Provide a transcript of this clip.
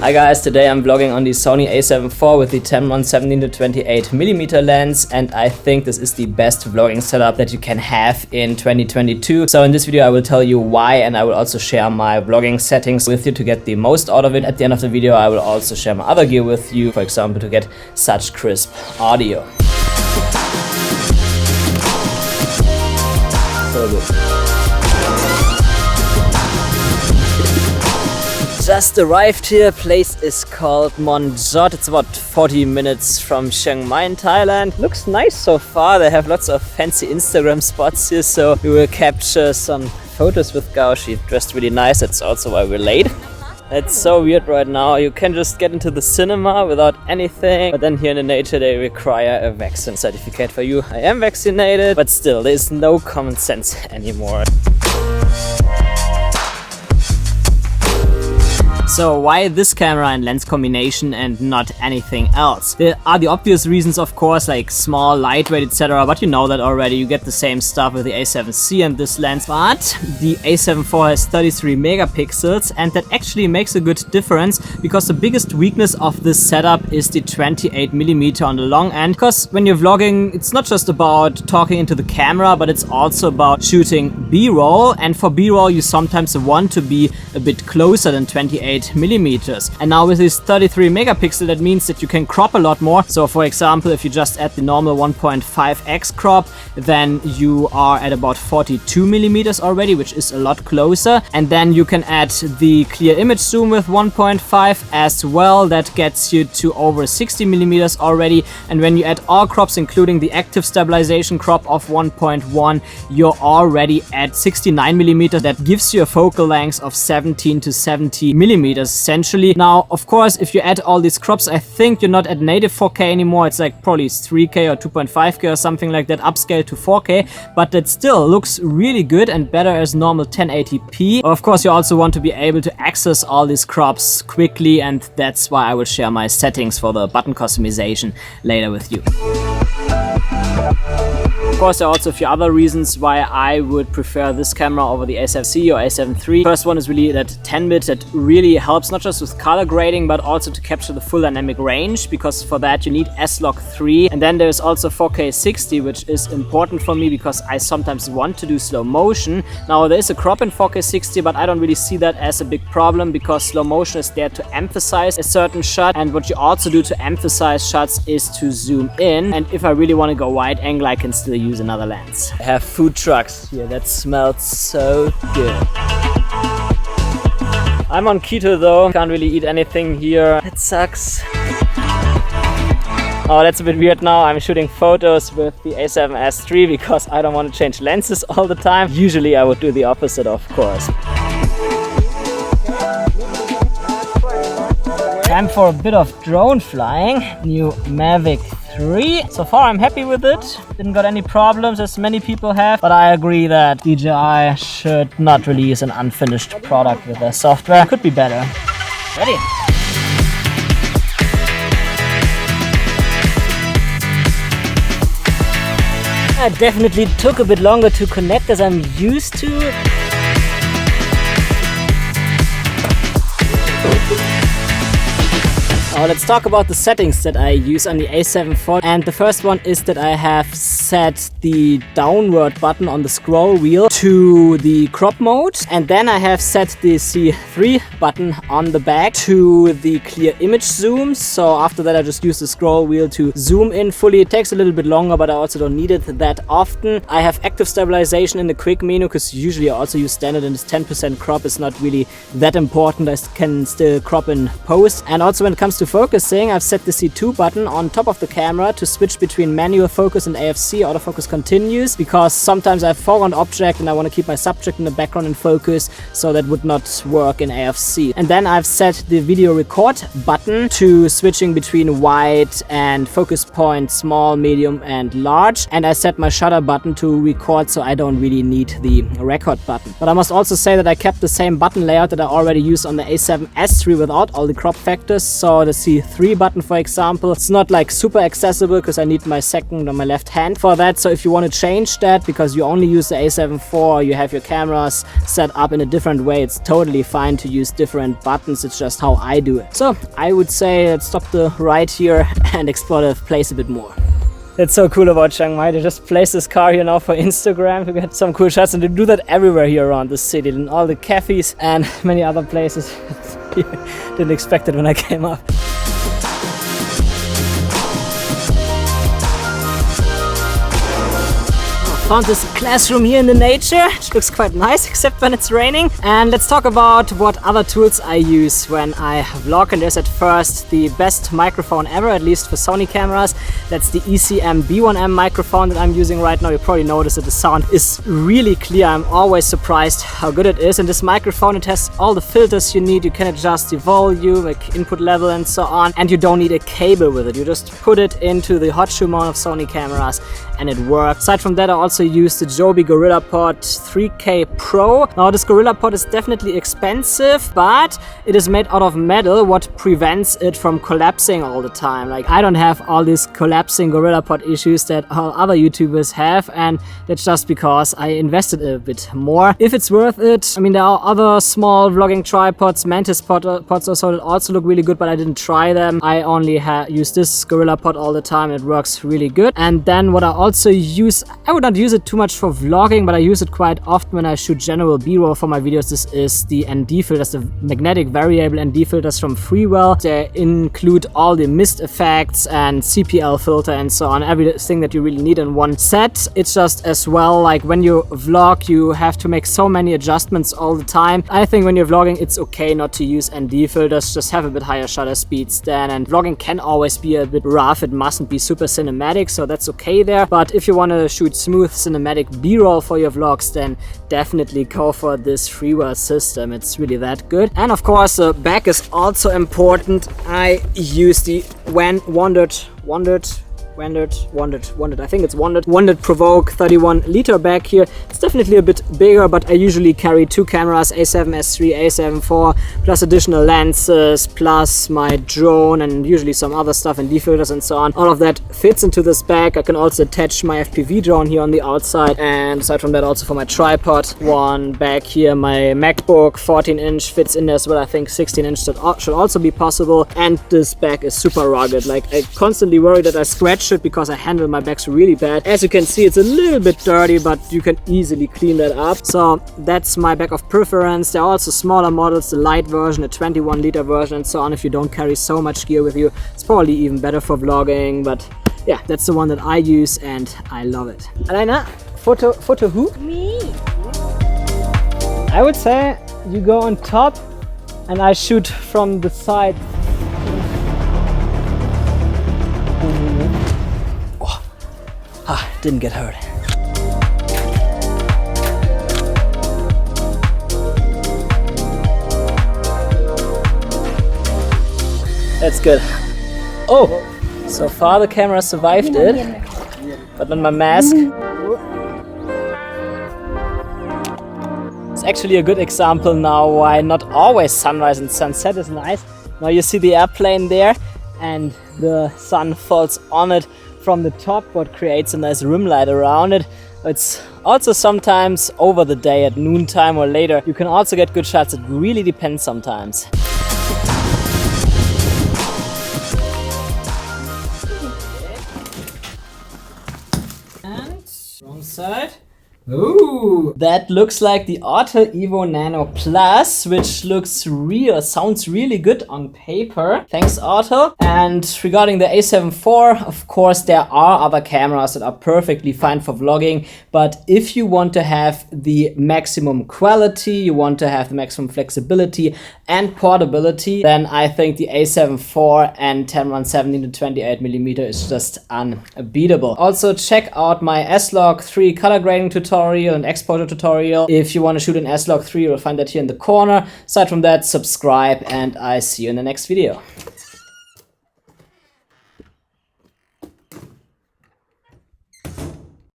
Hi guys, today I'm vlogging on the Sony A7IV with the Tamron 17-28mm lens, and I think this is the best vlogging setup that you can have in 2022. So in this video I will tell you why, and I will also share my vlogging settings with you to get the most out of it. At the end of the video I will also share my other gear with you, for example to get such crisp audio. So good. Just arrived here. Place is called Wandrd. It's about 40 minutes from Chiang Mai in Thailand. Looks nice so far. They have lots of fancy Instagram spots here, so we will capture some photos with Gao. She dressed really nice. That's also why we're late. It's so weird right now. You can just get into the cinema without anything, but then here in the nature they require a vaccine certificate for you. I am vaccinated, but still there's no common sense anymore. So why this camera and lens combination and not anything else? There are the obvious reasons, of course, like small, lightweight, etc. But you know that already. You get the same stuff with the A7C and this lens. But the A7IV has 33 megapixels, and that actually makes a good difference because the biggest weakness of this setup is the 28mm on the long end. Because when you're vlogging, it's not just about talking into the camera, but it's also about shooting B-roll. And for B-roll, you sometimes want to be a bit closer than 28mm. And now with this 33 megapixel, that means that you can crop a lot more. So for example, if you just add the normal 1.5x crop, then you are at about 42mm already, which is a lot closer. And then you can add the clear image zoom with 1.5 as well. That gets you to over 60mm already. And when you add all crops, including the active stabilization crop of 1.1, you're already at 69mm. That gives you a focal length of 17 to 70mm essentially. Now, of course, if you add all these crops, I think you're not at native 4K anymore. It's like probably 3K or 2.5K or something like that, upscale to 4K, but that still looks really good and better as normal 1080p. Of course, you also want to be able to access all these crops quickly, and that's why I will share my settings for the button customization later with you. Of course, there are also a few other reasons why I would prefer this camera over the A7C or A7 III. First one is really that 10-bit that really helps not just with color grading, but also to capture the full dynamic range, because for that you need S-Log3. And then there's also 4K 60, which is important for me because I sometimes want to do slow motion. Now there is a crop in 4K 60, but I don't really see that as a big problem because slow motion is there to emphasize a certain shot. And what you also do to emphasize shots is to zoom in. And if I really want to go wide angle, I can still use another lens. I have food trucks here. That smells so good. I'm on keto though. Can't really eat anything here. It sucks. Oh, that's a bit weird now. I'm shooting photos with the A7S III because I don't want to change lenses all the time. Usually I would do the opposite, of course. Time for a bit of drone flying. New Mavic 3. So far I'm happy with it. Didn't got any problems as many people have, but I agree that DJI should not release an unfinished product with their software. Could be better. Ready? It definitely took a bit longer to connect as I'm used to. Now let's talk about the settings that I use on the A7IV, and the first one is that I have set the downward button on the scroll wheel to the crop mode, and then I have set the C3 button on the back to the clear image zoom. So after that I just use the scroll wheel to zoom in fully. It takes a little bit longer, but I also don't need it that often. I have active stabilization in the quick menu because usually I also use standard, and this 10% crop is not really that important. I can still crop in post. And also when it comes to focusing, I've set the C2 button on top of the camera to switch between manual focus and AFC, autofocus continuous, because sometimes I have foreground object and I want to keep my subject in the background in focus, so that would not work in AFC. And then I've set the video record button to switching between wide and focus point, small, medium and large. And I set my shutter button to record, so I don't really need the record button. But I must also say that I kept the same button layout that I already used on the A7S III without all the crop factors. So the C3 button, for example, it's not like super accessible because I need my second or my left hand for for that. So if you want to change that because you only use the A7IV, you have your cameras set up in a different way, it's totally fine to use different buttons. It's just how I do it. So I would say let's stop the ride here and explore the place a bit more. It's so cool about Chiang Mai. They just place this car here now for Instagram to get some cool shots, and they do that everywhere here around the city, in all the cafes and many other places. Didn't expect it when I came up. Found this classroom here in the nature, which looks quite nice, except when it's raining. And let's talk about what other tools I use when I vlog. And there's at first the best microphone ever, at least for Sony cameras. That's the ECM-B1M microphone that I'm using right now. You probably noticed that the sound is really clear. I'm always surprised how good it is. And this microphone, it has all the filters you need. You can adjust the volume, like input level and so on. And you don't need a cable with it. You just put it into the hot shoe mount of Sony cameras and it works. Aside from that, I also use the Joby GorillaPod 3K Pro. Now this GorillaPod is definitely expensive, but it is made out of metal, what prevents it from collapsing all the time. Like, I don't have all these collapsing GorillaPod issues that all other YouTubers have, and that's just because I invested a bit more. If it's worth it, I mean, there are other small vlogging tripods, Mantis pods or so, that also look really good, but I didn't try them. I only use this GorillaPod all the time. It works really good. And then what I also use, I would not use it too much for vlogging, but I use it quite often when I shoot general B-roll for my videos. This is the ND filters, the magnetic variable ND filters from Freewell. They include all the mist effects and CPL filter and so on, everything that you really need in one set. It's just as well, like when you vlog, you have to make so many adjustments all the time. I think when you're vlogging, it's okay not to use ND filters, just have a bit higher shutter speeds then, and vlogging can always be a bit rough. It mustn't be super cinematic, so that's okay there. But if you want to shoot smooth cinematic B-roll for your vlogs, then definitely go for this Freewell system. It's really that good. And of course, the back is also important. I use the Wandrd, I think it's Wandrd Provoke 31 liter bag here. It's definitely a bit bigger, but I usually carry two cameras, A7S3, A7IV, plus additional lenses, plus my drone and usually some other stuff and defilters and so on. All of that fits into this bag. I can also attach my FPV drone here on the outside, and aside from that, also for my tripod, one bag here. My MacBook 14-inch fits in there as well. I think 16-inch should also be possible. And this bag is super rugged. Like, I constantly worry that I scratch it because I handle my bags really bad. As you can see, it's a little bit dirty, but you can easily clean that up. So that's my bag of preference. There are also smaller models, the light version, a 21 liter version and so on. If you don't carry so much gear with you, it's probably even better for vlogging, but yeah, that's the one that I use and I love it. Alena, photo who? Me. I would say you go on top and I shoot from the side. Didn't get hurt. That's good. Oh, so far the camera survived it, but not my mask. It's actually a good example now why not always sunrise and sunset is nice. Now you see the airplane there and the sun falls on it from the top, what creates a nice rim light around it. It's also sometimes over the day at noontime or later. You can also get good shots. It really depends sometimes. And wrong side. Ooh, that looks like the Auto Evo Nano Plus, which sounds really good on paper. Thanks, Auto. And regarding the A7IV, of course, there are other cameras that are perfectly fine for vlogging. But if you want to have the maximum quality, you want to have the maximum flexibility and portability, then I think the A7IV and Tamron 17-28mm is just unbeatable. Also, check out my S-Log3 color grading tutorial and exposure tutorial. If you want to shoot an S-Log3, you'll find that here in the corner. Aside from that, subscribe and I see you in the next video.